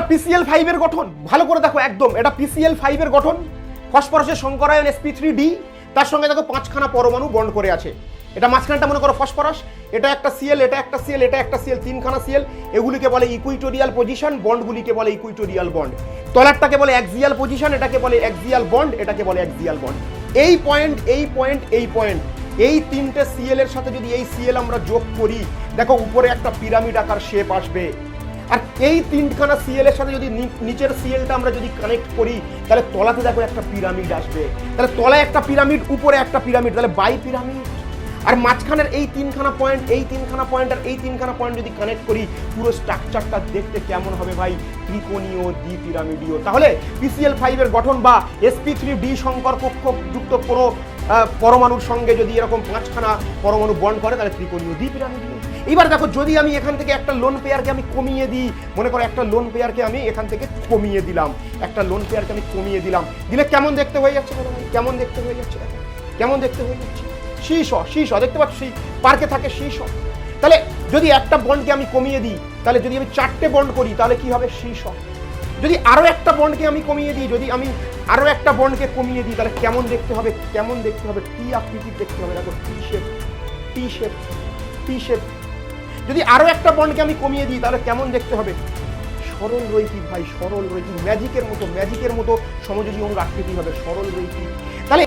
PCl5 এর গঠন, ভালো করে দেখো একদম, এটা PCl5 এর গঠন। ফসফরাসের সংকরায়ন sp3d, তার সঙ্গে দেখো 5খানা পরমাণু বন্ড করে আছে। এটা মাঝখানটা মনে করো ফসফরাস, এটা একটা Cl, এটা একটা Cl, এটা একটা Cl, 3খানা Cl। এগুলিকে বলে ইকুইটোরিয়াল পজিশন, বন্ডগুলিকে বলে ইকুইটোরিয়াল বন্ড। তলারটাকে বলে অ্যাক্সিয়াল পজিশন, এটাকে বলে অ্যাক্সিয়াল বন্ড, এটাকে বলে অ্যাক্সিয়াল বন্ড। এই পয়েন্ট, এই পয়েন্ট, এই পয়েন্ট, এই তিনটে Cl এর সাথে যদি এই Cl আমরা যোগ করি, দেখো উপরে একটা পিরামিড আকার শেপ আসবে। আর এই তিনখানা Cl এর সাথে যদি নিচের Clটা আমরা যদি কানেক্ট করি, তাহলে তলাতে দেখো একটা পিরামিড আসবে। তাহলে তলায় একটা পিরামিড, উপরে একটা পিরামিড, তাহলে বাই পিরামিড। আর মাঝখানের এই তিনখানা পয়েন্ট, এই তিনখানা পয়েন্ট আর এই তিনখানা পয়েন্ট যদি কানেক্ট করি, পুরো স্ট্রাকচারটা দেখতে কেমন হবে ভাই? ত্রিকোণীয়, দ্বিপিরামিডীয়। তাহলে PCl5 এর গঠন বা sp3d সংকর কক্ষযুক্ত কোনো পরমাণুর সঙ্গে যদি এরকম 5খানা পরমাণু বন্ড করে, তাহলে ত্রিকোণীয়, দ্বিপিরামিডীয়। এবার দেখো, যদি আমি এখান থেকে একটা লোন পেয়ারকে আমি কমিয়ে দিই, মনে করো একটা লোন পেয়ারকে আমি এখান থেকে কমিয়ে দিলাম, একটা লোন পেয়ারকে আমি কমিয়ে দিলাম, দিলে কেমন দেখতে হয়ে যাচ্ছে? কেমন দেখতে হয়ে যাচ্ছে? দেখো কেমন দেখতে হয়ে যাচ্ছে। শীর্ষ, শীর্ষ দেখতে পাচ্ছ, সেই পার্কে থাকে শীর্ষ। তাহলে যদি একটা বন্ডকে আমি কমিয়ে দিই, তাহলে যদি আমি 4টে বন্ড করি, তাহলে কি হবে? শীর্ষ। যদি আরো একটা বন্ডকে আমি কমিয়ে দিই, যদি আমি আরো একটা বন্ডকে কমিয়ে দিই, তাহলে কেমন দেখতে হবে? কেমন দেখতে হবে? টি আকৃতির দেখতে হবে। দেখো টি শেপ, টি শেপ, টি শেপ। যদি আরো একটা বন্ডকে আমি কমিয়ে দিই, তাহলে কেমন দেখতে হবে? সরল রৈখিক ভাই, সরল রৈখিক, ম্যাজিকের মতো, ম্যাজিকের মতো সমযোজী অণুর আকৃতি হবে, সরল রৈখিক।